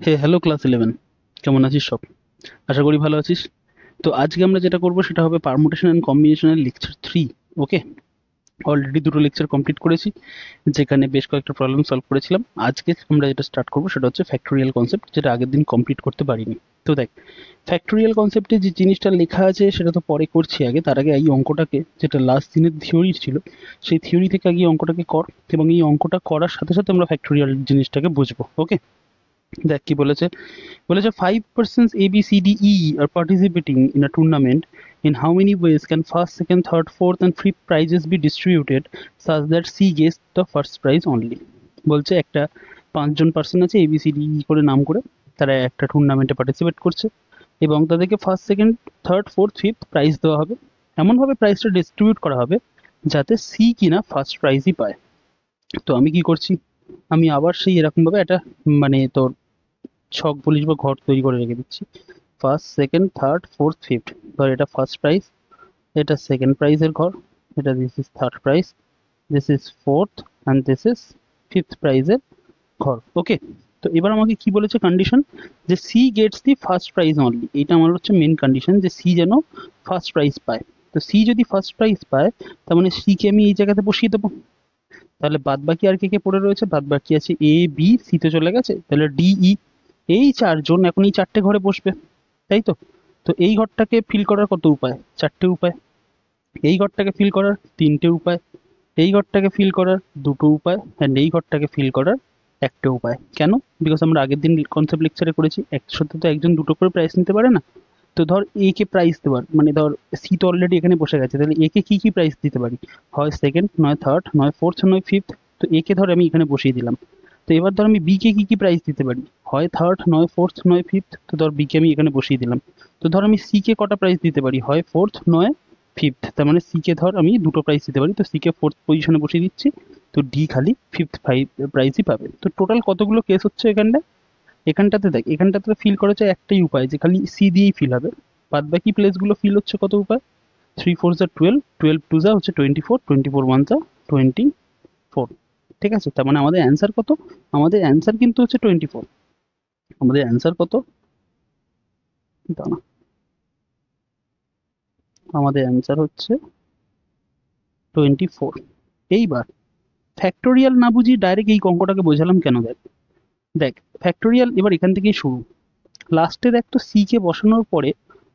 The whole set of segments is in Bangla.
হ্যালো ক্লাস 11, কেমন আছিস সব? আশা করি ভালো আছিস। তো আজকে আমরা যেটা করব সেটা হবে পারমুটেশন অ্যান্ড কম্বিনেশনের লেকচার 3। ওকে, অলরেডি দুটো লেকচার কমপ্লিট করেছি, যেখানে বেশ কয়েকটা প্রবলেম সলভ করেছিলাম। আজকে আমরা যেটা স্টার্ট করব সেটা হচ্ছে ফ্যাক্টোরিয়াল কনসেপ্ট, যেটা আগের দিন কমপ্লিট করতে পারিনি। তো দেখ, ফ্যাক্টোরিয়াল কনসেপ্টে যে জিনিসটা লেখা আছে সেটা তো পরে করছি, আগে তার আগে এই অঙ্কটাকে, যেটা লাস্ট দিনের থিওরি ছিল, সেই থিওরি থেকে আগে এই অঙ্কটাকে কর, এবং এই অঙ্কটা করার সাথে সাথে আমরা ফ্যাক্টোরিয়াল জিনিসটাকে বুঝবো। ওকে, দেখ কি বলেছে। বলেছে 5 persons A B C D E are participating in a tournament. In how many ways can first, second, third, fourth and fifth prizes be distributed such that C gets the first prize only? বলছে একটা 5জন পার্সন আছে A B C D E করে নাম করে, তারা একটা টুর্নামেন্টে পার্টিসিপেট করছে এবং তাদেরকে first, second, third, fourth, fifth prize দেওয়া হবে। এমনভাবে প্রাইজটা ডিস্ট্রিবিউট করা হবে যাতে সি কিনা ফার্স্ট প্রাইজই পায়। তো আমি কি করছি, আমি আবার সেই এরকমভাবে একটা মানে তোর ছক বলিস বা ঘর তৈরি করে রেখে দিচ্ছি। First, second, third, fourth, fifth. ধর এটা ফার্স্ট প্রাইজ, এটা সেকেন্ড প্রাইজের ঘর, এটা this is third prize, this is fourth and this is fifth প্রাইজের ঘর। ওকে, তো এবার আমাকে কি বলেছে কন্ডিশন, যে C gets the first prize only. এটা আমার হচ্ছে মেন কন্ডিশন, যে সি যেন ফার্স্ট প্রাইজ পায়। তো সি যদি ফার্স্ট প্রাইজ পায়, তার মানে সি কে আমি এই জায়গাতে বসিয়ে দেবো। তাহলে বাদ বাকি আর কে কে পড়ে রয়েছে, বাদ বাকি আছে এ বি সি, তো চলে গেছে, তাহলে ডি ই। এই চারজন এখন এই চারটে ঘরে বসবে, তাই তো। তো এই ঘরটাকে ফিল করার কত উপায়, চারটে উপায়। এই ঘরটাকে ফিল করার তিনটে উপায়, এই ঘরটাকে ফিল করার দুটো উপায়, অ্যান্ড এই ঘরটাকে ফিল করার একটা উপায়। কেন? বিকজ আমরা আগের দিন কনসেপ্ট লেকচারে করেছি একসাথে তো একজন দুটো করে প্রাইজ নিতে পারে না। তো ধর এ কে প্রাইজ দেওয়ার মানে ধর সি তো অলরেডি এখানে বসে গেছে, তাহলে এ কে কি কি প্রাইজ দিতে পারি, হয় সেকেন্ড, নয় থার্ড, নয় ফোর্থ, নয় ফিফথ। তো এ কে ধর আমি এখানে বসিয়ে দিলাম। তো এবার ধর আমি বি কে কি কি প্রাইজ দিতে পারি, হয় থার্ড, নয় ফোর্থ, নয় ফিফথ। তো ধর বি কে আমি এখানে বসিয়ে দিলাম। তো ধর আমি সি কে কটা প্রাইজ দিতে পারি, হয় ফোর্থ, নয় ফিফথ। তার মানে সি কে ধর আমি দুটো প্রাইজ দিতে পারি, তো সি কে ফোর্থ পজিশনে বসিয়ে দিচ্ছি। তো ডি খালি ফিফথ প্রাইজই পাবে। তো টোটাল কতগুলো কেস হচ্ছে এখানটা, এখানটাতে দেখ, এখানটাতে ফিল করেছে একটাই উপায়, যে খালি সি দিয়েই ফিল হবে। বাদ বাকি প্লেসগুলো ফিল হচ্ছে কত উপায়, 3 4 যা 12, 12 2 যা হচ্ছে 24, 24 1 যা 24। ঠিক আছে, তার মানে আমাদের অ্যান্সার কত, আমাদের অ্যান্সার কিন্তু হচ্ছে 24। আমাদের অ্যান্সার কত, দাঁড়া, আমাদের অ্যান্সার হচ্ছে 24। এইবার ফ্যাক্টোরিয়াল না বুঝি ডাইরেক্ট এই অঙ্কটাকে বোঝালাম কেন, দেখ দেখ ফ্যাক্টোরিয়াল এবার এখান থেকেই শুরু। লাস্টে দেখ তো সি কে বসানোর পরে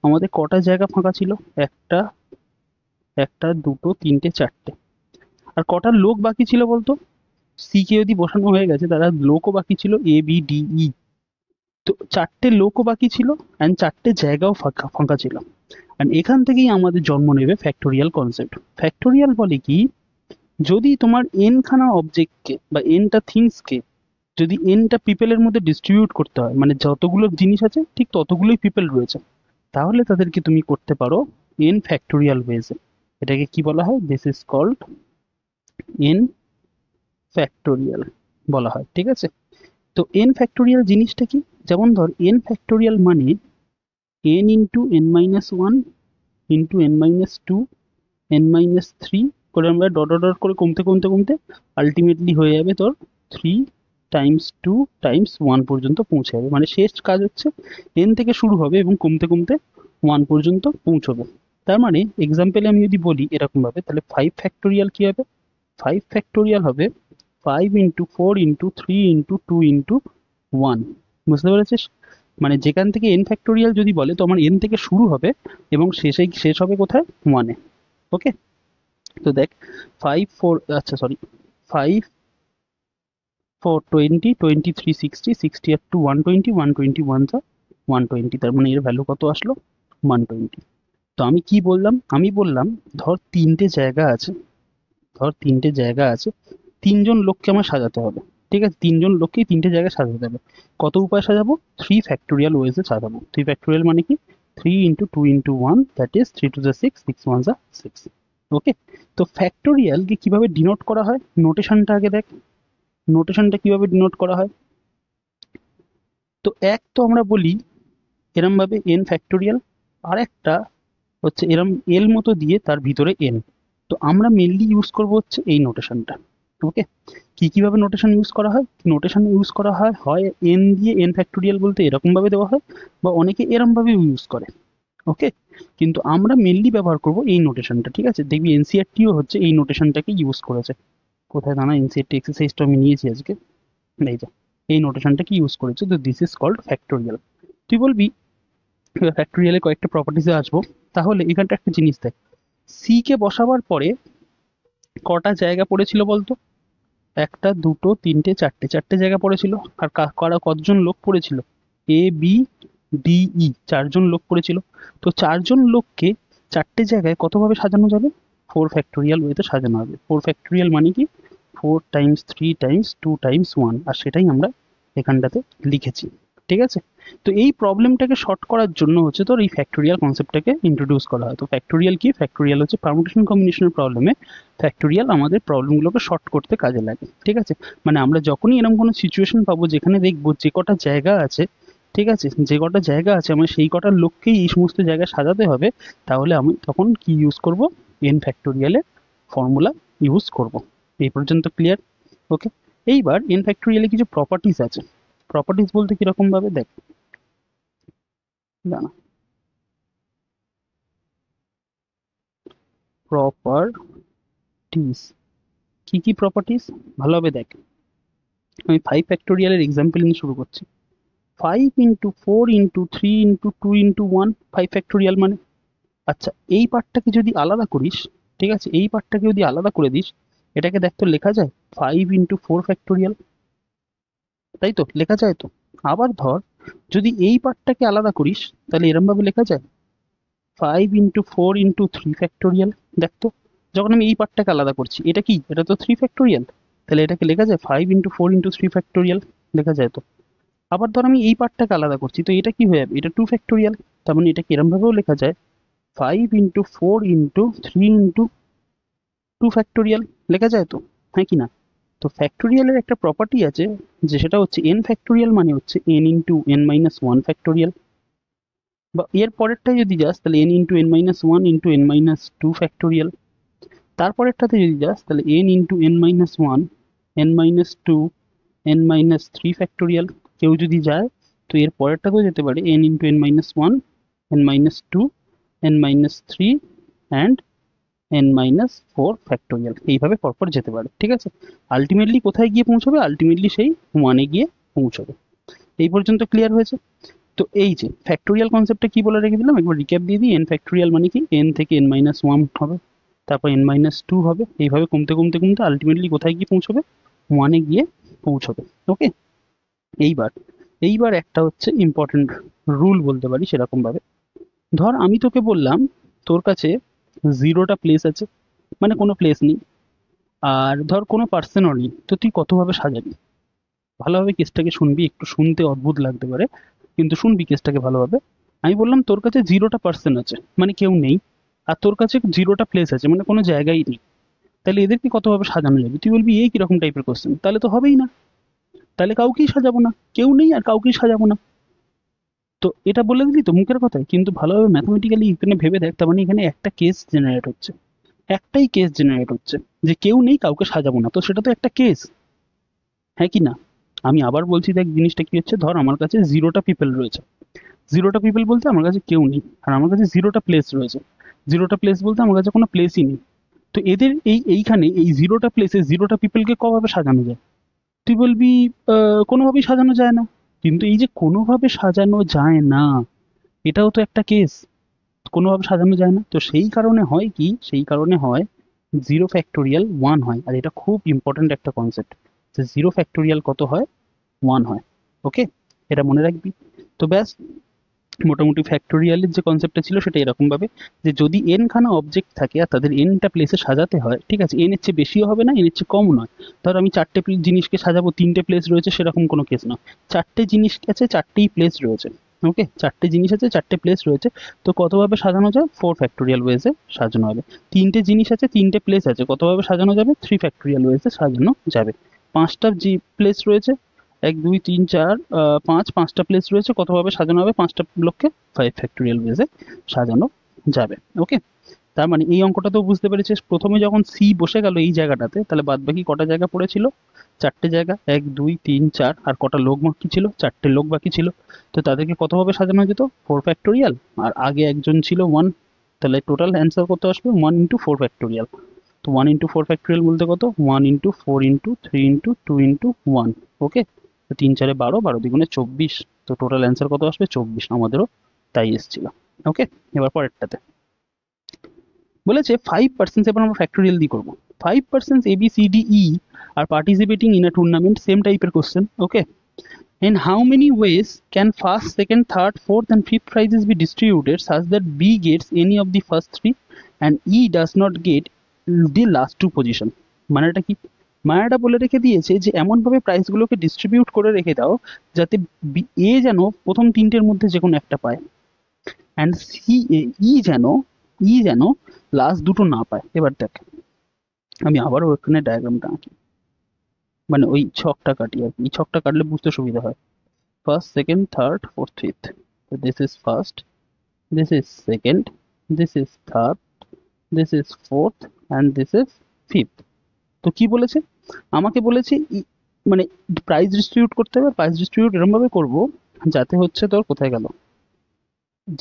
আমাদের কটা জায়গা ফাঁকা ছিল, একটা, একটা, দুটো, তিনটে, চারটে। আর কটা লোক বাকি ছিল বলতো, সি কে যদি বসানো হয়ে গেছে তারা লোকও বাকি ছিল এ বি ডি ই। তো চারটে লোকও বাকি ছিল, অ্যান্ড চারটে জায়গাও ফাঁকা ফাঁকা ছিল। অ্যান্ড এখান থেকেই আমাদের জন্ম নেবে ফ্যাক্টোরিয়াল কনসেপ্ট। ফ্যাক্টোরিয়াল বলে কি, যদি তোমার এন খানা অবজেক্টকে বা এনটা থিংসকে যদি এনটা পিপলের মধ্যে ডিস্ট্রিবিউট করতে হয়, মানে যতগুলো জিনিস আছে ঠিক ততগুলোই পিপল রয়েছে, তাহলে তাদেরকে তুমি করতে পারো এন ফ্যাক্টোরিয়াল ওয়েজে। এটাকে কি বলা হয়, this is called N factorial বলা হয়। ঠিক আছে, তো এন ফ্যাক্টোরিয়াল জিনিসটা কি, যেমন ধর এন ফ্যাক্টোরিয়াল মানে N into N minus one into N minus two N minus three করে আমরা ডট ডট করে কমতে কমতে কমতে আলটিমেটলি হয়ে যাবে তোর 3 × 2 × 1 পর্যন্ত পৌঁছে যাবে। মানে শেষ কাজ হচ্ছে এন থেকে শুরু হবে এবং কমতে কমতে 1 পর্যন্ত পৌঁছবে। তার মানে এক্সাম্পলে আমি যদি বলি এরকম ভাবে, তাহলে 5 ফ্যাক্টোরিয়াল কি হবে, 5 ফ্যাক্টোরিয়াল হবে 5 × 4 × 3 × 2 × 1। বুঝতে পেরেছিস? মানে যেখান থেকে এন ফ্যাক্টোরিয়াল যদি বলে তো আমার এন থেকে শুরু হবে এবং শেষ হবে কোথায়, 1-এ। ওকে, তো দেখ 5 4, আচ্ছা সরি, 5 4 20 20 3 60 60 আর 2 120 120 120, তার মানে এর ভ্যালু কত আসলো, 120। তো আমি কি বললাম, আমি বললাম ধর তিনটে জায়গা আছে, ধর তিনটে জায়গা আছে, তিনজন লোককে আমার সাজাতে হবে। ঠিক আছে, তিনজন লোককেই তিনটে জায়গায় সাজাতে হবে। কত উপায় সাজাবো, 3 ফ্যাক্টোরিয়াল ওয়েজে সাজাবো। 3 ফ্যাক্টোরিয়াল মানে কি, 3 × 2 × 1, দ্যাট ইজ 3 × 2 = 6, 6 × 1 = 6। ওকে, তো ফ্যাক্টোরিয়ালকে কিভাবে ডিনোট করা হয়, নোটেশনটা আগে দেখ, নোটেশনটা কিভাবে ডিনোট করা হয়। তো এক তো আমরা বলি এরম ভাবে এন ফ্যাক্টোরিয়াল, আর একটা হচ্ছে এরম এল মতো দিয়ে তার ভিতরে এন। তো আমরা মেনলি ইউজ করব হচ্ছে এই নোটেশনটা। ওকে, কি কিভাবে নোটেশন ইউজ করা হয়? নোটেশন ইউজ করা হয় হয় এন দিয়ে, এন ফ্যাক্টোরিয়াল বলতে এরকম ভাবে দেওয়া হয়, বা অনেকে এরম ভাবে ইউজ করে। ওকে, কিন্তু আমরা মেনলি ব্যবহার করব এই নোটেশনটা, ঠিক আছে? দেখবি এনসিআরটিও হচ্ছে এই নোটেশনটাকে ইউজ করেছে। কোথায় দাঁড়া, এনসিআরটি এক্সারসাইজটা আমি নিয়েছি আজকে, এই যে এই নোটেশনটাকে ইউজ করেছে। তো দিস ইজ কল্ড ফ্যাক্টোরিয়াল। তুই বলবি ফ্যাক্টোরিয়ালের কয়েকটা প্রপার্টিসে আসবো, তাহলে এখানটা একটা জিনিস দেখ, সি কে বসাবার পরে কটা জায়গা পড়েছিল বলতো? একটা, দুটো, তিনটে, চারটে, চারটে জায়গা পড়েছিল। আর কারা, কতজন লোক পড়েছিল? এ, বি, ডি, ই, চারজন লোক পড়েছিল। তো চারজন লোককে চারটে জায়গায় কতভাবে সাজানো যাবে? 4 ফ্যাক্টোরিয়াল ওয়েতে সাজানো হবে। 4 ফ্যাক্টোরিয়াল মানে কি? 4 × 3 × 2 × 1, আর সেটাই আমরা এখানটাতে লিখেছি, ঠিক আছে? তো এই প্রবলেমটাকে শর্ট করার জন্য হচ্ছে তোর এই ফ্যাক্টোরিয়াল কনসেপ্টটাকে ইন্ট্রোডিউস করা হয়। তো ফ্যাক্টোরিয়াল কি? ফ্যাক্টোরিয়াল হচ্ছে পারমুটেশন কম্বিনেশনের প্রবলেমে ফ্যাক্টোরিয়াল আমাদের প্রবলেমগুলোকে শর্ট করতে কাজে লাগে, ঠিক আছে? মানে আমরা যখনই এরকম কোনো সিচুয়েশন পাবো যেখানে দেখবো যে কটা জায়গা আছে, ঠিক আছে, যে কটা জায়গা আছে আমার সেই কটার লোককেই এই সমস্ত জায়গায় সাজাতে হবে, তাহলে আমি তখন কি ইউজ করব? এন ফ্যাক্টোরিয়ালের ফর্মুলা ইউজ করব। এই পর্যন্ত ক্লিয়ার? ওকে, এইবার এন ফ্যাক্টোরিয়ালে কিছু প্রপার্টিস আছে। প্রপার্টিস বলতে কিরকম ভাবে দেখ, দাঁড়া, প্রপার্টিস, কি কি প্রপার্টিস ভালোভাবে দেখ। আমি 5 ফ্যাক্টোরিয়ালের এক্সাম্পল নিয়ে শুরু করছি। 5 × 4 × 3 × 2 × 1, 5 ফ্যাক্টোরিয়াল মানে, আচ্ছা এই পার্টটাকে যদি আলাদা করিস, ঠিক আছে, এই পার্টটাকে যদি আলাদা করে দিস, এটাকে দেখ তো লেখা যায় 5 × 4 ফ্যাক্টোরিয়াল, তাই তো লেখা যায় তো। আবার ধর যদি এই পার্টটাকে আলাদা করিস, তাহলে এরম ভাবে লেখা যায় 5 × 4 × 3 ফ্যাক্টোরিয়াল। দেখ তো, যখন আমি এই পার্টটাকে আলাদা করছি, এটা কি? এটা তো 3 ফ্যাক্টোরিয়াল, তাহলে এটাকে লেখা যায় 5 × 4 × 3 ফ্যাক্টোরিয়াল, লেখা যায় তো। আবার ধর আমি এই পার্টটাকে আলাদা করছি, তো এটা কি হয়ে যাবে? এটা 2 ফ্যাক্টোরিয়াল, তার মানে এটাকে এরম ভাবেও লেখা যায় 5 × 4 × 3 × 2 লেখা যায় তো, হ্যাঁ কি না? তো ফ্যাক্টোরিয়ালের একটা প্রপার্টি আছে, যে সেটা হচ্ছে এন ফ্যাক্টোরিয়াল মানে হচ্ছে n × n−1 ফ্যাক্টোরিয়াল, বা এর পরেরটাই যদি যাস তাহলে n × n−1 × n−2 ফ্যাক্টোরিয়াল, তারপরেরটাতে যদি যাস তাহলে n × n−1 n−2 n−3 factorial. কেউ যদি যায় তো এর পরেরটাতেও যেতে পারে n × n−1 n−2 n−3 and n−4 factorial, এইভাবে পরপর যেতে পারে, ঠিক আছে? আলটিমেটলি কোথায় গিয়ে পৌঁছবে? আলটিমেটলি সেই 1-এ গিয়ে পৌঁছবে। এই পর্যন্ত ক্লিয়ার হয়েছে? তো এই যে ফ্যাক্টোরিয়াল কনসেপ্টটা কি বলে রেখে দিলাম, একবার রিক্যাপ দিয়ে দিই। এন ফ্যাক্টোরিয়াল মানে কি? এন থেকে n−1 হবে, তারপর n−2 হবে, এইভাবে কমতে কমতে কমতে আলটিমেটলি কোথায় গিয়ে পৌঁছবে? 1-এ গিয়ে পৌঁছবে। ওকে, এইবার এইবার একটা হচ্ছে ইম্পর্টেন্ট রুল বলতে পারি সেরকম ভাবে। ধর আমি তোকে বললাম তোর কাছে 0টা প্লেস আছে, মানে কোনো প্লেস নেই, আর ধর কোনো পার্সনও নেই, তো তুই কতভাবে সাজাবি? ভালোভাবে কেসটাকে শুনবি, একটু শুনতে অদ্ভুত লাগতে পারে, কিন্তু শুনবি কেসটাকে ভালোভাবে। আমি বললাম তোর কাছে 0টা পার্সন আছে, মানে কেউ নেই, আর তোর কাছে 0টা প্লেস আছে, মানে কোনো জায়গাই নেই, তাহলে এদেরকে কতভাবে সাজানো যাবে? তুই বলবি এই কিরকম টাইপের কোশ্চেন, তাহলে তো হবেই না, তাহলে কাউকেই সাজাবো না, কেউ নেই আর কাউকেই সাজাবো না। তো এটা বলে দিলি তো মুখের কথায়, কিন্তু ভালোভাবে ম্যাথমেটিক্যালি এখানে ভেবে দেখ, তার মানে এখানে একটা কেস জেনারেট হচ্ছে, একটাই কেস জেনারেট হচ্ছে যে কেউ নেই কাউকে সাজাবো না, তো সেটা তো একটা কেস, হ্যাঁ কি না? আমি আবার বলছি, দেখ জিনিসটা কি হচ্ছে, ধর আমার কাছে 0টা পিপল রয়েছে, 0টা পিপল বলতে আমার কাছে কেউ নেই, আর আমার কাছে 0টা প্লেস রয়েছে, 0টা প্লেস বলতে আমার কাছে কোনো প্লেসই নেই। তো এদের এইখানে এই 0টা প্লেসে 0টা পিপলকে কভাবে সাজানো যায়? তুই বলবি কোনোভাবেই সাজানো যায় না। কিন্তু এই যে কোনোভাবে সাজানো যায় না, এটাও তো একটা কেস, কোনোভাবে সাজানো যায় না। তো সেই কারণে হয় কি, সেই কারণে হয় 0 ফ্যাক্টোরিয়াল 1 হয়, আর এটা খুব ইম্পর্ট্যান্ট একটা কনসেপ্ট, যে 0 ফ্যাক্টোরিয়াল কত হয়? 1 হয়। ওকে, এটা মনে রাখবি। তো ব্যাস, মোটামুটি ফ্যাক্টোরিয়ালের যে কনসেপ্টটা ছিল সেটা এরকম ভাবে, যে যদি এন খানা অবজেক্ট থাকে আর তাদের এনটা প্লেসে সাজাতে হয়, ঠিক আছে, এন এর চেয়ে বেশিও হবে না, এন এর চেয়ে কমও নয়। ধর আমি 4টে জিনিসকে সাজাবো, 3টে প্লেস রয়েছে, সেরকম কোনো কেস নয়। 4টে জিনিস আছে, 4টেই প্লেস রয়েছে। ওকে, 4টে জিনিস আছে, 4টে প্লেস রয়েছে, তো কতভাবে সাজানো যায়? 4 ফ্যাক্টোরিয়াল ওয়েজে সাজানো হবে। 3টে জিনিস আছে, 3টে প্লেস আছে, কতভাবে সাজানো যাবে? 3 ফ্যাক্টোরিয়াল ওয়েজে সাজানো যাবে। 5টা জি প্লেস রয়েছে, 1 2 3 4 5, 5টা প্লেস রয়েছে, কতভাবে সাজানো হবে? 5টা ব্লককে 5 ফ্যাক্টোরিয়াল ওয়েজে সাজানো যাবে। ওকে, তার মানে এই অঙ্কটাতেও বুঝতে পেরেছিস, প্রথমে যখন সি বসে গেল এই জায়গাটাতে, তাহলে বাদ বাকি কটা জায়গা পড়েছিল? চারটে জায়গা, 1 2 3 4, আর কটা লোক বাকি ছিল? চারটে লোক বাকি ছিল। তো তাদেরকে কতভাবে সাজানো যেত? 4 ফ্যাক্টোরিয়াল, আর আগে একজন ছিল 1, তাহলে টোটাল অ্যান্সার কত আসবে? 1 ইন্টু 4 ফ্যাক্টোরিয়াল। তো 1 ইন্টু 4 ফ্যাক্টোরিয়াল বলতে কত? 1 ইন্টু 4 ইন্টু 3 ইন্টু 2 ইন্টু 1। ওকে, তো 3 4 12, 12 দ্বিগুণে 24। তো টোটাল অ্যান্সার কত আসবে? 24। আমাদেরও তাই এসেছিল। ওকে, এবার পরেরটাতে বলেছে 5%, এবার আমরা ফ্যাক্টোরিয়াল দিয়ে করবো। 5% A B C D E are participating in a tournament, same টাইপের question. Okay, in how many ways can first, second, third, fourth and fifth prizes be distributed such that B gets any of the first three and E does not get the last two position? মানেটা কি? মানেটা বলে রেখে দিয়েছে যে এমন ভাবে প্রাইজগুলোকে ডিস্ট্রিবিউট করে রেখে দাও যাতে এ যেন প্রথম তিনটের মধ্যে যে কোনো একটা পায়, অ্যান্ড সি যেন লাস্ট দুটো না পায়। এবার দেখ, আমি আবারও ওখানে ডায়াগ্রামটা আঁকি, মানে ওই ছকটা কাটি আর কি। এই ছকটা কাটলে বুঝতে সুবিধা হয়। First, second, third, fourth, fifth. So this is first, this is second, this is third, this is fourth, and this is fifth. তো কি বলেছে? আমাকে বলেছে মানে প্রাইস ডিস্ট্রিবিউট করতে হবে। প্রাইস ডিস্ট্রিবিউট এরকম ভাবে করবো যাতে হচ্ছে তোর কোথায় গেল,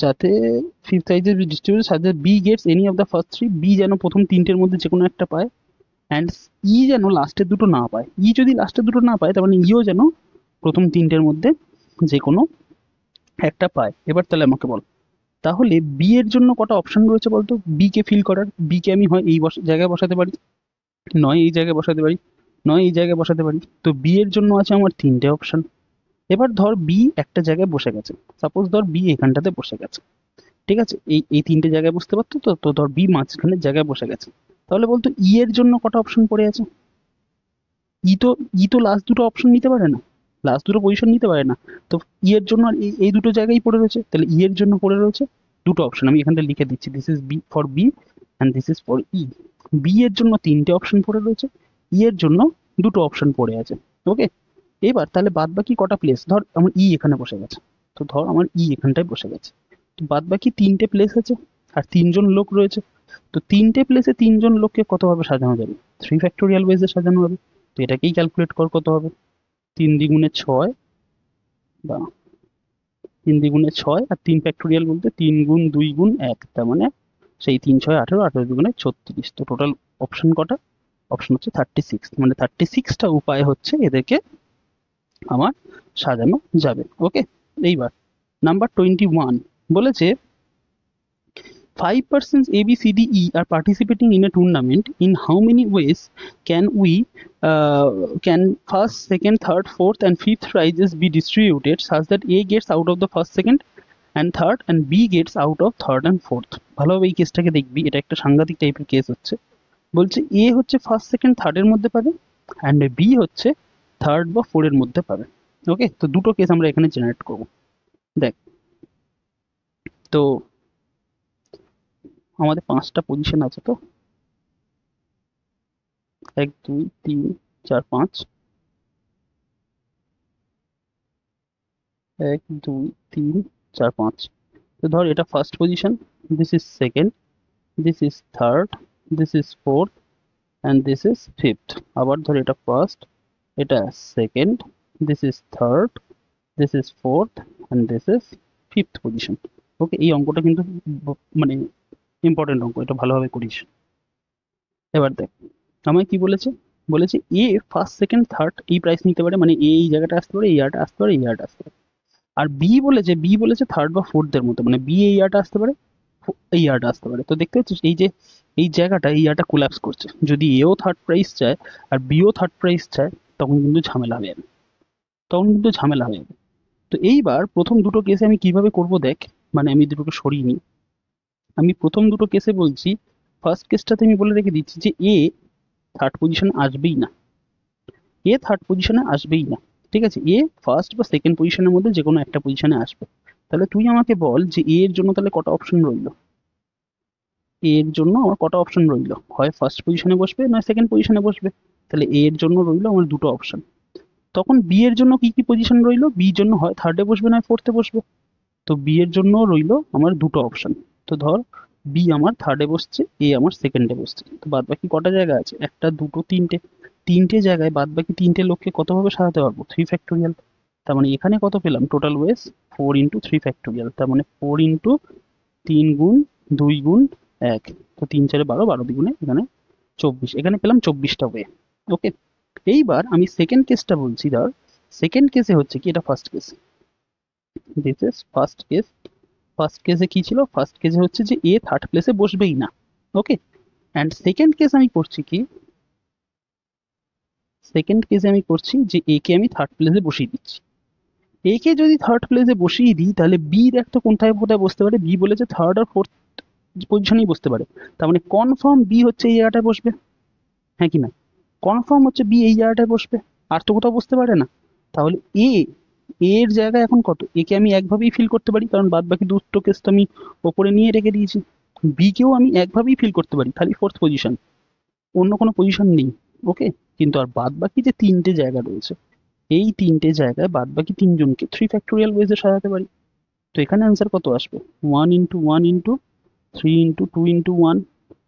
যাতে ফিফথ প্রাইজের ডিস্ট্রিবিউট সাথে B gets any of the first three, B যেন প্রথম তিনটের মধ্যে যে কোনো একটা পায়, অ্যান্ড ই যেন লাস্টের দুটো না পায়। ই যদি লাস্টের দুটো না পায়, তার মানে ইও যেন প্রথম তিনটের মধ্যে যে কোনো একটা পায়। এবার তাহলে আমাকে বল, তাহলে বি এর জন্য কটা অপশন রয়েছে বলতো? বি কে ফিল করার। বি কে আমি হয় এই জায়গায় বসাতে পারি, নয় এই জায়গায় বসাতে পারি, নয় এই জায়গায় বসাতে পারি। তো বি এর জন্য আছে আমার তিনটে অপশন। এবার ধর বি একটা জায়গায় বসে গেছে, সাপোজ ধর বি এখানটাতে বসে গেছে, ঠিক আছে? এই এই তিনটে জায়গায় বুঝতে পারতো তো? তো ধর বি মাঝখানের জায়গায় বসে গেছে, তাহলে বলতো ই এর জন্য কটা অপশন পড়ে আছে? ই তো লাস্ট দুটো অপশন নিতে পারে না, লাস্ট দুটো পজিশন নিতে পারে না। তো ই এর জন্য আর এই দুটো জায়গায় পড়ে রয়েছে, তাহলে ই এর জন্য পড়ে রয়েছে দুটো অপশন। আমি এখানটা লিখে দিচ্ছি, this is B for B and this is for E. B এর জন্য তিনটে অপশন পড়ে রয়েছে, ই এর জন্য দুটো অপশন পড়ে আছে। ওকে, এবার তাহলে বাদ বাকি কটা প্লেস, ধর আমার ই এখানে বসে গেছে, তো ধর আমার ই এখানটায় বসে গেছে, তো বাদ বাকি তিনটে প্লেস আছে আর তিনজন লোক রয়েছে। তো তিনটে প্লেসে তিনজন লোককে কতভাবে সাজানো যাবে? 3 ফ্যাক্টোরিয়াল ওয়েজে সাজানো হবে। তো এটাকেই ক্যালকুলেট কর কত হবে। 3 দ্বিগুণে 6, বা 3 দ্বিগুণে 6 আর 3 ফ্যাক্টোরিয়াল বলতে 3 গুণ 2 গুণ 1, তার মানে সেই 3 6 18, 18 দ্বিগুণে 36। তো টোটাল অপশন কটা? অপশন হচ্ছে 36, মানে 36টা উপায় হচ্ছে এদেরকে আমার সাজানো যাবে। ওকে, এইবার নাম্বার 21 বলেছে 5% A, B, C, D, E are participating in a tournament. In how many ways can first, second, third, fourth, and fifth prizes be distributed such that A gets out of the first, second, and third, and B gets out of third and fourth? ভালোভাবে এই কেসটাকে দেখবি, এটা একটা সাংঘাতিক টাইপের কেস হচ্ছে। বলছে এ হচ্ছে ফার্স্ট, সেকেন্ড, থার্ডের মধ্যে পাবে, অ্যান্ড বি হচ্ছে থার্ড বা ফোরের মধ্যে পাবে। ওকে, তো দুটো কেস আমরা এখানে জেনারেট করব। দেখ, তো আমাদের 5টা পজিশন আছে, তো 1 2 3 4 5, 1 2 3 4 5। তো ধর এটা first position, this is second, this is third, this is fourth, and this is fifth. আবার ধর এটা ফার্স্ট, এটা second, this is third, this is fourth, and this is fifth position. Okay, এই অঙ্কটা কিন্তু মানে ইম্পর্টেন্ট অঙ্ক, এটা ভালোভাবে করিস। এবার দেখ আমায় কি বলেছে, বলেছে এ ফার্স্ট, সেকেন্ড, থার্ড এই প্রাইস নিতে পারে, মানে এই জায়গাটা আসতে পারে, এই জায়গাটা আসতে পারে, এই জায়গাটা আসতে পারে। আর বি বলেছে থার্ড বা ফোর্থদের মতো, মানে বি এই ইয়ারটা আসতে পারে, এই ইয়ারটা আসতে পারে। তো দেখতে পাচ্ছিস এই যে এই জায়গাটা, এই ইয়ারটা কোলাপস করছে। যদি এও থার্ড প্রাইস চায় আর বিও থার্ড প্রাইস চায়, তখন কিন্তু ঝামেলা হয়ে যাবে, তখন কিন্তু ঝামেলা হয়ে যাবে। তো এইবার প্রথম দুটো কেসে আমি কিভাবে করব দেখ, মানে আমি দুটোকে সরিয়ে নিই। আমি প্রথম দুটো কেসে বলছি, ফার্স্ট কেসটাতে আমি বলে রেখে দিচ্ছি যে এ থার্ড পজিশন আসবেই না, এ থার্ড পজিশনে আসবেই না, ঠিক আছে? এ ফার্স্ট বা সেকেন্ড পজিশনের মধ্যে যে কোনো একটা পজিশনে আসবে। তাহলে তুই আমাকে বল যে এ এর জন্য তাহলে কটা অপশন রইলো? এ এর জন্য আমার কটা অপশন রইলো? হয় ফার্স্ট পজিশনে বসবে, নয় সেকেন্ড পজিশনে বসবে। তাহলে এ এর জন্য রইলো আমার দুটো অপশন। তখন বি এর জন্য কি কি পজিশন রইলো? বি এর জন্য হয় থার্ডে বসবে, নয় ফোর্থে বসবে। তো বি এর জন্য রইলো আমার দুটো অপশন। তো ধর বি আমার থার্ডে বসছে, এ আমার সেকেন্ডে বসছে। তো বাদ বাকি কটা জায়গা আছে? একটা, দুটো, তিনটে। তিনটে জায়গায় বাদ বাকি তিনটে লোককে কতভাবে সাজাতে পারবো? 3 ফ্যাক্টোরিয়াল। তার মানে এখানে কত পেলাম টোটাল ওয়েস? 4 × 3 ফ্যাক্টোরিয়াল। তার মানে 4 × 3 গুণ 2 গুণ 1। তো 3 4 12, 12 এখানে 24, এখানে পেলাম 24টা ওয়ে। ওকে, এইবার আমি সেকেন্ড কেসটা বলছি। ধর সেকেন্ড কেসে হচ্ছে কি, এটা first case, this is first case. First কেসে কি ছিল? ফার্স্ট কেসে হচ্ছে যে এ থার্ড প্লেসে বসবেই না। ওকে, অ্যান্ড সেকেন্ড কেস আমি করছি কি, সেকেন্ড কেসে আমি করছি যে এ কে আমি থার্ড প্লেসে বসিয়ে দিচ্ছি। এ কে যদি থার্ড প্লেসে বসিয়ে দিই, তাহলে বি দেখ তো কোনটায় কোথায় বসতে পারে। বি বলেছে থার্ড আর ফোর্থ পজিশনেই বসতে পারে। তার মানে কনফার্ম বি হচ্ছে এই জায়গাটায় বসবে, হ্যাঁ কি না? কনফার্ম হচ্ছে বি এই জায়গাটায় বসবে, আর তো কোথাও বসতে পারে না। তাহলে এ, এর জায়গায় এখন কত? একে আমি একভাবেই ফিল করতে পারি, কারণ বাদ বাকি দুটো কেস তো আমি ওপরে নিয়ে রেখে দিয়েছি। বি কেও আমি একভাবেই ফিল করতে পারি, খালি ফোর্থ পজিশন, অন্য কোনো পজিশন নেই। ওকে, কিন্তু আর বাদ বাকি যে তিনটে জায়গা রয়েছে, এই তিনটে জায়গায় বাদ বাকি তিনজনকে 3 ফ্যাক্টোরিয়াল ওয়েজে সাজাতে পারি। তো এখানে অ্যান্সার কত আসবে? 1 × 1 × 3 × 2 × 1।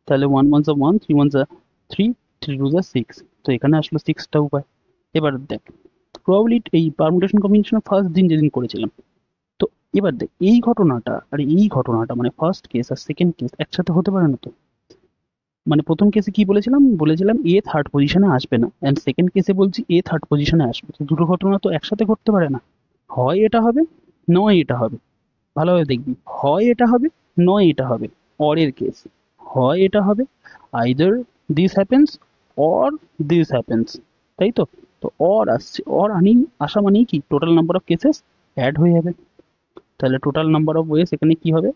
তাহলে 1 1 1, 3 1 3, 3 2 6। তো এখানে আসলো 6টা উপায়। এবার দেখ, প্রবাবিলিটি এই পারমুটেশন কম্বিনেশন ফার্স্ট দিন যেদিন করেছিলাম, তো এবার দেখ এই ঘটনাটা আর এই ঘটনাটা, মানে ফার্স্ট কেস আর সেকেন্ড কেস একসাথে হতে পারে না তো। মানে প্রথম কেসে কি বলেছিলাম? বলেছিলাম এ থার্ড পজিশনে আসবে না, অ্যান্ড সেকেন্ড কেসে বলছি এ থার্ড পজিশনে আসবে। তো দুটো ঘটনা তো একসাথে ঘটতে পারে না। হয় এটা হবে, নয় এটা হবে। ভালোভাবে দেখবি, হয় এটা হবে, নয় এটা হবে। অরের কেস, হয় এটা হবে, either this happens or this happens, তাই তো? তো অর আসছে, অর আনি আসা মানেই কি total number of cases add হয়ে যাবে। তাহলে টোটাল নাম্বার অফ ওয়েস এখানে কি হবে?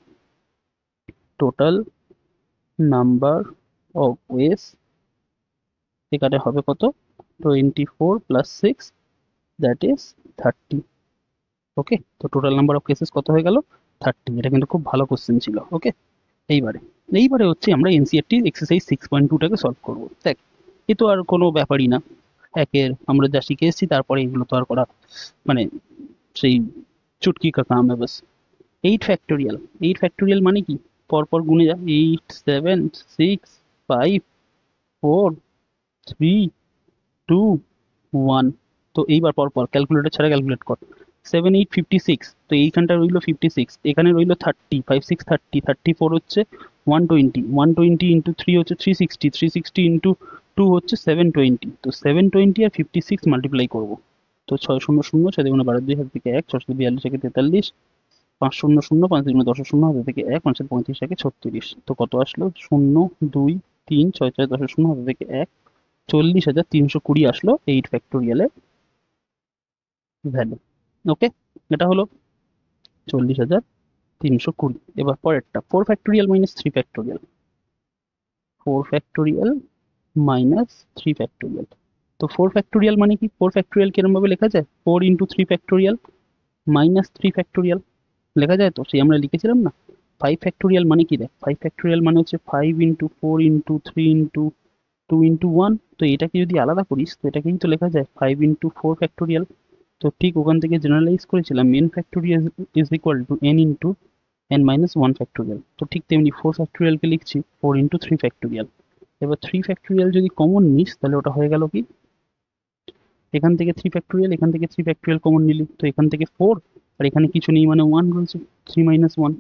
টোটাল নাম্বার অফ ওয়েস এখানে হবে কত? 24 + 6, দ্যাট ইজ 30। ওকে, তো টোটাল নাম্বার অফ কেসেস কত হয়ে গেল? 30। এটা কিন্তু খুব ভালো কোশ্চেন ছিল। ওকে, এইবারে এইবারে হচ্ছে আমরা এনসিইআরটি এক্সারসাইজ 6.2টাকে সলভ করব। দেখ, এ তো আর কোনো ব্যাপারই না, একের আমরা যা শিখে এসেছি তারপরে এগুলো তো আর করা মানে সেই চুটকি কা কাম है बस। 8 ফ্যাক্টোরিয়াল, 8 ফ্যাক্টোরিয়াল মানে কি? পরপর গুণে যা, 8 7 6 5 4 3 2 1। তো এইবার পরপর ক্যালকুলেটর ছাড়া ক্যালকুলেট কর। 7 8 56, তো এইখানটা রইল 56, এখানে রইল 30, 5 6 30, 34 হচ্ছে 120, 120 ইন্টু 3 হচ্ছে 360, 360 ইন্টু 2 হচ্ছে 720। তো 720 আর 56 মাল্টিপ্লাই করবো। তো 6 0 0, 6 × 12 2 হাতে থেকে 1, 6 42 একে 43, 5 0 0, 5 × 10 0 হাতে থেকে 1, 5 35 একে 36। তো কত আসলো? 0 2 3 6 6 10 0 হাতে থেকে 1, 40,320 আসলো 8 ফ্যাক্টোরিয়ালের ভ্যালু। ওকে, এটা হলো 40,320। এবার পরেরটা 4 ফ্যাক্টোরিয়াল - 3 ফ্যাক্টোরিয়াল। 4 factorial - 3 factorial. তো 4 ফ্যাক্টোরিয়াল মানে কি? 4 ফ্যাক্টোরিয়াল কিরম ভাবে লেখা যায়? 4 × 3 ফ্যাক্টোরিয়াল -3 ফ্যাক্টোরিয়াল লেখা যায়। তো সেই আমরা লিখেছিলাম না। 5 ফ্যাক্টোরিয়াল মানে কি? দেখ, 5 ফ্যাক্টোরিয়াল মানে হচ্ছে 5 × 4 × 3 × 2 × 1। তো এটাকে যদি আলাদা করিস তো এটাকেই তো লেখা যায় 5 × 4 ফ্যাক্টোরিয়াল। তো ঠিক ওখান থেকে জেনারেলাইজ করেছিলাম n factorial is equal to n into n-1 factorial. তো ঠিক তেমনি 4 ফ্যাক্টোরিয়ালকে লিখছি 4 × 3 ফ্যাক্টোরিয়াল। এবার 3 ফ্যাক্টোরিয়াল যদি কমন নিস তাহলে ওটা হয়ে গেল কি, এখান থেকে 3 ফ্যাক্টোরিয়াল, এখান থেকে 3 ফ্যাক্টোরিয়াল কমন নিলি, তো এখান থেকে 4, আর এখানে কিছু নেই মানে 1 রয়েছে, 3 - 1।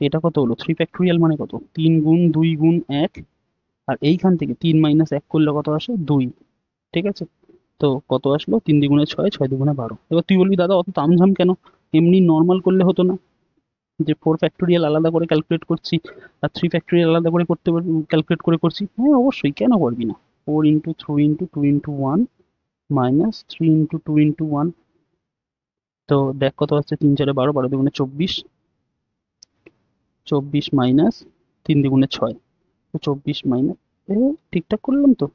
এটা কত হলো? 3 ফ্যাক্টোরিয়াল মানে কত? 3 গুণ 2 গুণ 1, আর এইখান থেকে 3 - 1 করলে কত আসে? 2। ঠিক আছে, তো কত আসলো? 3 দ্বিগুণে 6, 6 দুগুণে 12। এবার তুই বলবি দাদা অত তামঝাম কেন? এমনি নর্মাল করলে হতো না? যে 4 ফ্যাক্টোরিয়াল আলাদা করে ক্যালকুলেট করছি আর 3 ফ্যাক্টোরিয়াল আলাদা করে করতে ক্যালকুলেট করে করছি। হ্যাঁ অবশ্যই, কেন করবি না? 4 × 3 × 2 × 1 মাইনাস 3 × 2 × 1। তো দেখ কত হচ্ছে? 3 4 12, 12 দুগুণে 24, 24 মাইনাস 3 দ্বিগুণে 6। তো 24 মাইনাস, ঠিকঠাক করলাম তো?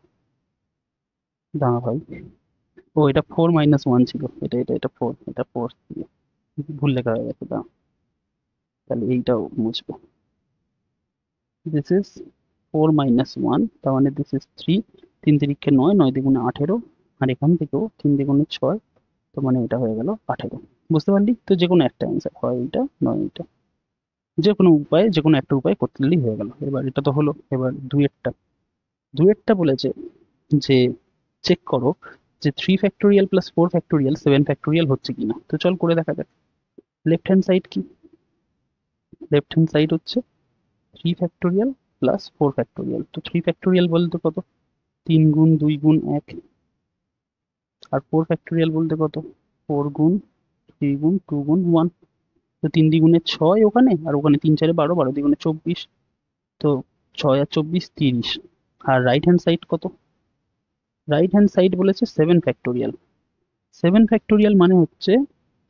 দাঁড়া ভাই, ও এটা 4 - 1 ছিল, এটা 4, এটা 4 ভুল লেখা হয়ে গেছে। দাঁড়া, তাহলে এইটাও মুছবো। দিস ইজ 4 - 1, তার মানে দিস ইজ 3। 3 তিরিক্ষে 9, 9 দ্বিগুণে 18, আর এখান থেকেও 3 দ্বিগুণে 6, তো মানে এটা হয়ে গেল 18। বুঝতে পারলি তো? যে কোনো একটা অ্যান্সার, হয় এইটা নয় এইটা। যে কোনো উপায়ে যে কোনো একটা উপায় করতে দিলেই হয়ে গেল। এবার এটা তো হলো। এবার দুয়েরটা বলেছে যে চেক করো যে 3 ফ্যাক্টোরিয়াল প্লাস 4 ফ্যাক্টোরিয়াল 7 ফ্যাক্টোরিয়াল হচ্ছে কিনা। তো চল করে দেখা যাক। লেফট হ্যান্ড সাইড কি? লেফট হ্যান্ড সাইড হচ্ছে 3 ফ্যাক্টোরিয়াল প্লাস 4 ফ্যাক্টোরিয়াল। তো 3 ফ্যাক্টোরিয়াল বলতে কত? 3 গুণ 2 গুণ 1। আর 4 ফ্যাক্টোরিয়াল বলতে কত? 4 গুণ 3 গুণ 2 গুণ 1। তো 3 দ্বিগুণে 6 ওখানে, আর ওখানে 3 4 12, 12 দ্বিগুণে 24। তো 6 আর 24 30। আর রাইট হ্যান্ড সাইড কত? রাইট হ্যান্ড সাইড বলেছে 7 ফ্যাক্টোরিয়াল। 7 ফ্যাক্টোরিয়াল মানে হচ্ছে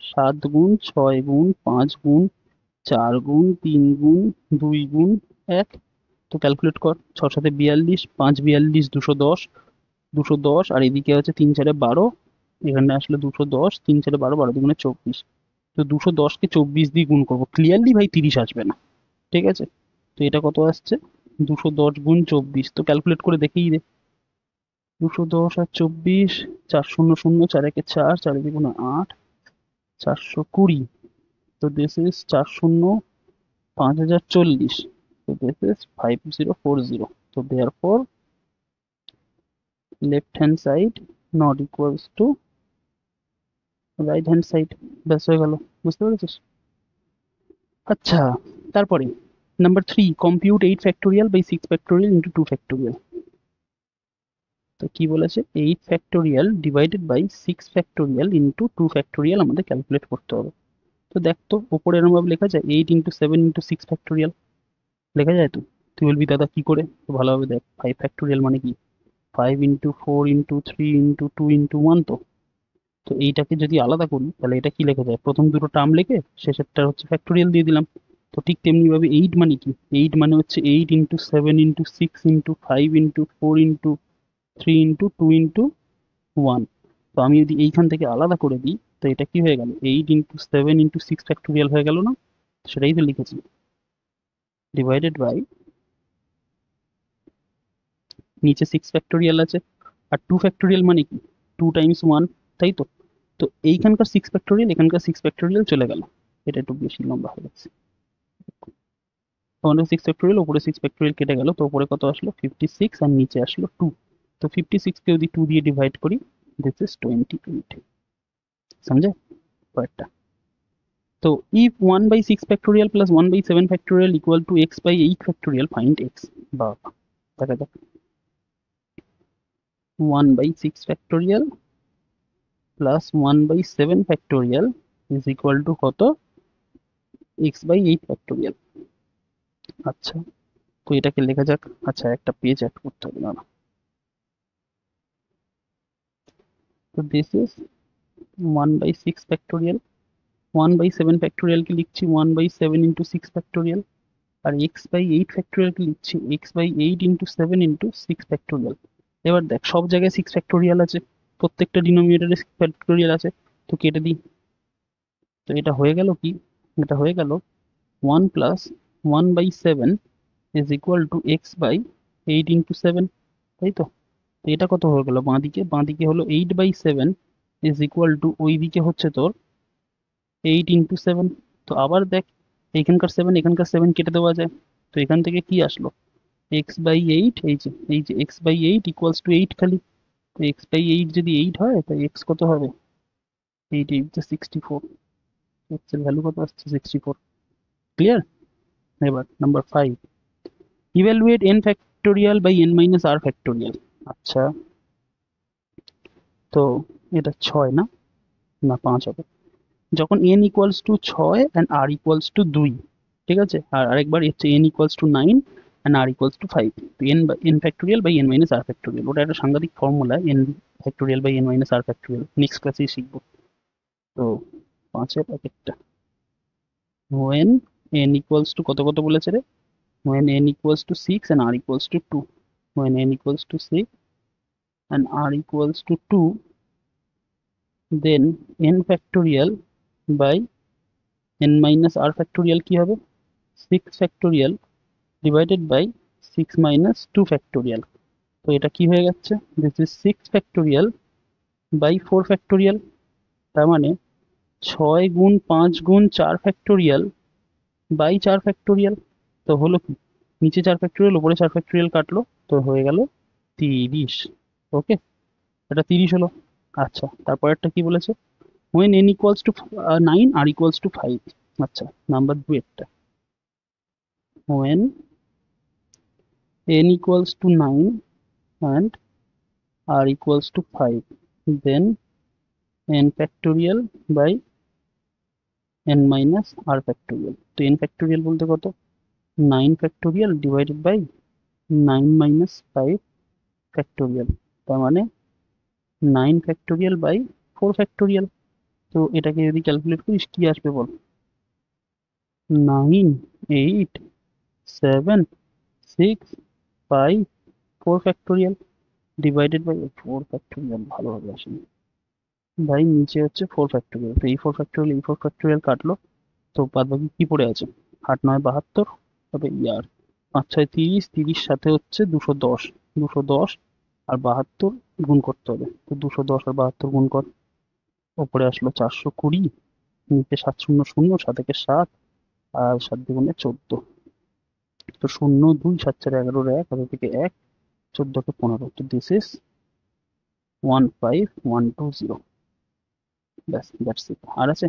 7 গুণ 6 গুণ 5 গুণ 4 গুণ 3 গুণ 2 গুণ 1। তো ক্যালকুলেট কর। 6 7 42, 5 42 210, 210। আর এদিকে হচ্ছে 3 4 12, এখানে আসলে 210, 3 4 12, 12 দুগুণে 24। তো 210কে 24 দিয়ে গুণ করবো, ক্লিয়ারলি ভাই 30 আসবে না। ঠিক আছে, তো এটা কত আসছে? 210 গুণ 24। তো ক্যালকুলেট করে দেখেই দে। 210 আর 24, 4 0 0, 4 1 4, 4 2 8, 420। তো this is 4 0 5040। So this is 5040. So therefore left hand side not equals to right hand side. ব্যাস হয়ে গেল। বুঝতে পেরেছিস? আচ্ছা, তারপরে number 3, compute 8 factorial by 6 factorial into 2 factorial। তো কি বলেছে? 8 factorial divided by 6 factorial into 2 factorial আমাদের ক্যালকুলেট করতে হবে। তো দেখ তো উপরে এরকম ভাবে লেখা যায় 8 into 7 into 6 factorial লেখা যায়। তো তুই বলবি দাদা কি করে? তো ভালোভাবে দেখ, 5 factorial মানে কি? 5 into 4 into 3 into 2 into 1। তো তো এইটাকে যদি আলাদা করি তাহলে এটা কি লেখা যায়? প্রথম দুটো টার্ম লিখে শেষেরটা হচ্ছে ফ্যাক্টোরিয়াল দিয়ে দিলাম। তো ঠিক তেমনি ভাবে 8 মানে কি? 8 মানে হচ্ছে 8 into 7 into 6 into 5 into 4 into 3 into 2 into 1। তো আমি যদি এইখান থেকে আলাদা করে দিই তো এটা কি হয়ে গেল? 8 into 7 into 6 ফ্যাক্টোরিয়াল হয়ে গেল না? সেটাই তো লিখেছি, ডিভাইডেড বাই নিচে 6 ফ্যাক্টোরিয়াল আছে। আর 2 ফ্যাক্টোরিয়াল মানে কি? 2 টাইমস 1, তাই তো? তো এইখানকার 6 ফ্যাক্টোরিয়াল এখানকার 6 ফ্যাক্টোরিয়াল চলে গেল। এটা একটু বেশি লম্বা হয়ে যাচ্ছে। আমাদের 6 ফ্যাক্টোরিয়াল, উপরে 6 ফ্যাক্টোরিয়াল কেটে গেল। তো উপরে কত আসলো? 56, আর নিচে আসলো 2। তো 56 কে যদি 2 দিয়ে ডিভাইড করি, দিস ইজ 28। समझे পরেরটা? তো if 1 by 6 factorial plus 1 by 7 factorial equal to x by 8 factorial, find x। বাবা, দেখা যাক। 1 by 6 factorial plus 1 by 7 factorial is equal to কত? x by 8 factorial। আচ্ছা, তো এটাকে লেখা যাক। আচ্ছা, একটা পেজ অ্যাড করতে হবে না। তো this is 1 by 6 factorial। 1 by 7 factorial কে লিখছি 1 by 7 into 6 factorial। R x by 8 factorial কে লিখছি x by 8 into 7 into 6 factorial। এবার দেখ, সব জায়গায় 6 factorial আছে, প্রত্যেকটা ডিনোমিনেটরে 6 factorial আছে। তো কেটে দিই। তো এটা হয়ে গেল কি? এটা হয়ে গেল 1 plus 1 by 7 is equal to x by 8 into 7, তাই তো? তো এটা কত হয়ে গেল? বাঁদিকে বাঁদিকে হলো 8 by 7 is equal to ওই দিকে হচ্ছে তোর 8 into 7। তো আবার দেখ, এইখানকার 7 এখানকার 7 কেটে দেওয়া যায়। তো এখান থেকে কি আসলো? x by 8, এই যে x by 8 equals to 8 খালি। তো x by 8 যদি 8 হয় তাই x কত হবে? 8 8 যে 64। x এর ভ্যালু কত আসছে? 64। ক্লিয়ার? এবার number 5, evaluate n factorial by n minus r factorial. আচ্ছা, তো এটা 6 না? না 5 হবে। যখন n equals to 6 and r equals to 2, ঠিক আছে? আর আরেকবার হচ্ছে n equals to 9 and r equals to 5। তো n factorial by n minus r factorial, ওটা একটা সাংঘাতিক formula. n factorial by n minus r factorial next ক্লাসেই শিখবো। তো 5-এর একটা when n equals to কত কত বলেছে রে? when n equals to 6 and r equals to 2। when n equals to 6 and r equals to 2, then n factorial by n minus r factorial কি হবে? 6 factorial divided by 6 minus 2 factorial। তো এটা কি হয়ে যাচ্ছে? this is 6 factorial by 4 factorial। তার মানে 6 গুণ 5 গুণ 4 factorial বাই 4 ফ্যাক্টোরিয়াল। তো হলো কি, নিচে 4 ফ্যাক্টোরিয়াল উপরে 4 ফ্যাক্টোরিয়াল কাটলো, তো হয়ে গেল 30। ওকে, এটা 30 হলো। আচ্ছা, তারপরেরটা কি বলেছে, when n equals to 9 r equals to 5। আচ্ছা, নাম্বার 2 একটা, when n equals to 9 and r equals to 5, then n factorial by n minus r factorial। তো n factorial বলতে কত, 9 factorial divided by 9 minus 5 factorial, তার মানে 9 factorial by 4 factorial। তো এটাকে যদি ক্যালকুলেট করিস কি আসবে বল, 9 8 7 6 5 4 factorial divided by 4 factorial, ভালোভাবে আসেনি ভাই, নিচে হচ্ছে 4 factorial, তো এই 4 factorial কাটলো, তো বাদ বাকি কি পড়ে আছে, 8 9 72, তবে ইয়ার 5 6 30, 30 সাথে হচ্ছে 210, 210 আর 72 গুণ করতে হবে, তো 210 আর 72 গুণ কর, ওপরে আসলো 420, নিচে 7 শূন্য শূন্য, 7 একে 7 আর 7 দুগুণে 14, তো 0 2 7 4 11 1 হাতে থেকে 1, 14 কে 15, তো দিস ইজ 15120। ব্যাস, দ্যাটস ইট। আর আছে,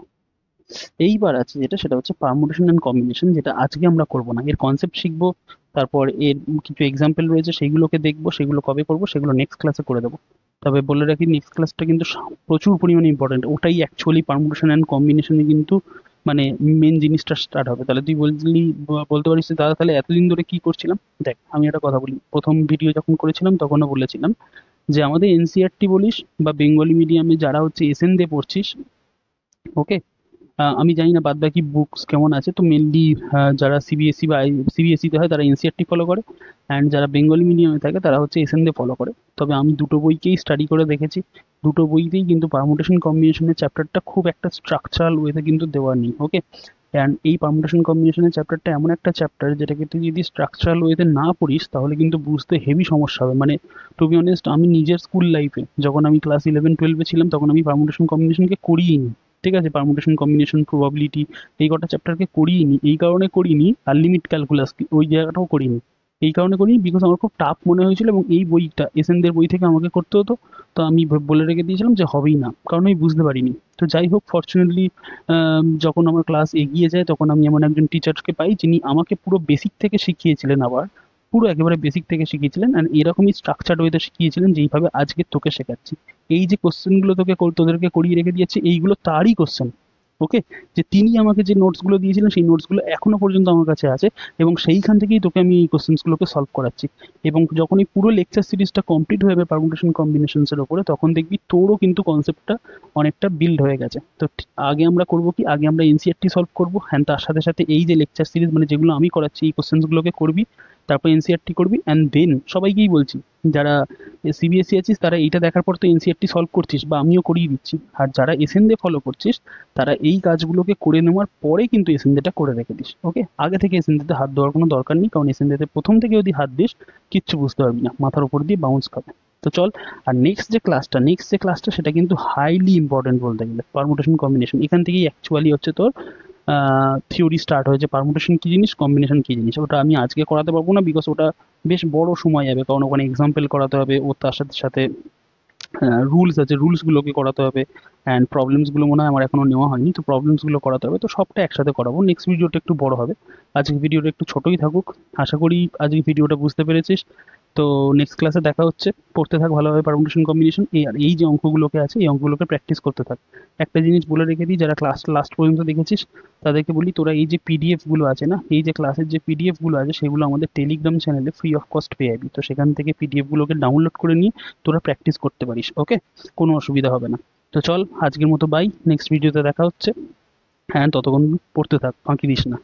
এইবার আছে যেটা, সেটা হচ্ছে পারমুটেশন এন্ড কম্বিনেশন, যেটা আজকে আমরা করব না, এর কনসেপ্ট শিখবো, তারপর এর কিছু এক্সাম্পল রয়েছে সেইগুলোকে দেখবো, সেগুলো কবে করব সেগুলো নেক্সট ক্লাসে করে দেবো। তবে বলে রাখি, নেক্সট ক্লাসটা কিন্তু প্রচুর পরিমাণে ইম্পর্টেন্ট, ওটাই অ্যাকচুয়ালি পারমুটেশন অ্যান্ড কম্বিনেশনে কিন্তু মানে মেন জিনিসটা স্টার্ট হবে। তাহলে তুই বলতে পারিস যে, দাদা তাহলে এতদিন ধরে কি করছিলাম। দেখ, আমি একটা কথা বলি, প্রথম ভিডিও যখন করেছিলাম তখনও বলেছিলাম যে আমাদের এনসিআরটি বলিস বা বেঙ্গলি মিডিয়ামে যারা হচ্ছে এসএন দিয়ে পড়ছিস, ওকে, আমি জানি না বাদবাকি বুকস কেমন আছে, তো মেনলি যারা সিবিএসই বা সিবিএসইতে হয় তারা এনসিআরটি ফলো করে, অ্যান্ড যারা বেঙ্গলি মিডিয়ামে থাকে তারা হচ্ছে এসএন দিয়ে ফলো করে। তবে আমি দুটো বইকেই স্টাডি করে দেখেছি, দুটো বইতেই কিন্তু পারমুটেশন কম্বিনেশনের চ্যাপ্টারটা খুব একটা স্ট্রাকচারাল ওয়েতে কিন্তু দেওয়া নেই। ওকে, অ্যান্ড এই পারমুটেশন কম্বিনেশনের চ্যাপ্টারটা এমন একটা চ্যাপ্টার যেটাকে তুই যদি স্ট্রাকচারাল ওয়েতে না পড়িস তাহলে কিন্তু বুঝতে হেভি সমস্যা হবে। মানে টু বি অনেস্ট, আমি নিজের স্কুল লাইফে যখন আমি ক্লাস 11 12-এ ছিলাম তখন আমি পারমুটেশন কম্বিনেশনকে করিই নি। ঠিক আছে, পারমুটেশন কম্বিনেশন প্রবাবিলিটি এই কটা চ্যাপ্টারকে করিয়ে নি, এই কারণে করিনি, আর লিমিট ক্যালকুলাস ওই জায়গাটাও করিনি, এই কারণে করিনি বিকজ আমার খুব টাফ মনে হয়েছিল, এবং এই বইটা এসএনদের বই থেকে আমাকে করতে হতো। তো আমি বলে রেখে দিয়েছিলাম যে হবেই না, কারণ আমি বুঝতে পারিনি। তো যাই হোক, ফর্চুনেটলি যখন আমার ক্লাস এগিয়ে যায় তখন আমি এমন একজন টিচারকে পাই যিনি আমাকে পুরো বেসিক থেকে শিখিয়েছিলেন, আবার পুরো একেবারে বেসিক থেকে শিখিয়েছিলেন, অ্যান্ড এরকমই স্ট্রাকচার্ড ওয়েতে শিখিয়েছিলেন যেইভাবে আজকে তোকে শেখাচ্ছি। এই যে কোশ্চেনগুলো তোদেরকে করিয়ে রেখে দিয়েছে, এইগুলো তারই কোশ্চেন। ওকে, যে তিনি আমাকে যে নোটসগুলো দিয়েছিলেন সেই নোটসগুলো এখনো পর্যন্ত আমার কাছে আছে, এবং সেইখান থেকেই তোকে আমি এই কোশ্চেন্সগুলোকে সলভ করাচ্ছি। এবং যখন এই পুরো লেকচার সিরিজটা কমপ্লিট হয়ে যাবে পারমুটেশন কম্বিনেশনসের ওপরে, তখন দেখবি তোরও কিন্তু কনসেপ্টটা অনেকটা বিল্ড হয়ে গেছে। তো আগে আমরা করবো কি, আগে আমরা এনসিআরটি সলভ করবো, হ্যাঁ, তার সাথে সাথে এই যে লেকচার সিরিজ মানে যেগুলো আমি করাচ্ছি এই কোশ্চেন্সগুলোকে করবি, তারপর এনসিআরটি করবি, অ্যান্ড দেন সবাইকেই বলছি যারা সিবিএসসি আছিস তারা এইটা দেখার পর তো এনসিআরটি সলভ করছিস বা আমিও করিয়ে দিচ্ছি, আর যারা এসএন দিয়ে ফলো করছিস তারা এই কাজগুলোকে করে নেওয়ার পরে কিন্তু এসএনদেটা করে রেখে দিস। ওকে, আগে থেকে এসএনদেতে হাত দেওয়ার কোনো দরকার নেই, কারণ এসএনদেতে প্রথম থেকে যদি হাত দিস কিচ্ছু বুঝতে পারবি না, মাথার উপর দিয়ে বাউন্স খাবে। তো চল, আর নেক্সট যে ক্লাসটা সেটা কিন্তু হাইলি ইম্পর্টেন্ট বলতে গেলে, পারমুটেশন কম্বিনেশন, এখান থেকেই অ্যাকচুয়ালি হচ্ছে তোর থিওরি স্টার্ট হয়েছে, পারমুটেশন কি জিনিস, কম্বিনেশন কি জিনিস। ওটা আমি আজকে করাতে পারবো না বিকজ ওটা বেশ বড় সময় যাবে, কারণ ওখানে এক্সাম্পল করাতে হবে, ও তার সাথে সাথে রুলস আছে, রুলসগুলোকে করাতে হবে, অ্যান্ড প্রবলেমসগুলো মনে হয় আমার এখনো নেওয়া হয়নি, তো প্রবলেমসগুলো করাতে হবে, তো সবটা একসাথে করাবো। নেক্সট ভিডিওটা একটু বড় হবে, আজকে ভিডিওটা একটু ছোটই থাকুক। আশা করি আজকে ভিডিওটা বুঝতে পেরেছিস। তো নেক্সট ক্লাসে দেখা হচ্ছে, পড়তে থাক ভালোভাবে পারমুটেশন কম্বিনেশন, এই আর এই যে অঙ্কগুলোকে আছে এই অঙ্কগুলোকে প্র্যাকটিস করতে থাক। একটা জিনিস বলে রেখে দিই, যারা ক্লাস লাস্ট পর্যন্ত দেখেছিস তাদেরকে বলি, তোরা এই যে পিডিএফ গুলো আছে না, এই যে ক্লাসের যে পিডিএফ গুলো আছে সেগুলো আমাদের টেলিগ্রাম চ্যানেলে ফ্রি অফ কস্ট পেয়ে যাবি, তো সেখান থেকে পিডিএফ গুলোকে ডাউনলোড করে নিয়ে তোরা প্র্যাকটিস করতে পারিস। ওকে, কোনো অসুবিধা হবে না। তো চল, আজকের মতো বাই, নেক্সট ভিডিওতে দেখা হচ্ছে। হ্যাঁ, ততক্ষণ পড়তে থাক, ফাঁকি দিস না।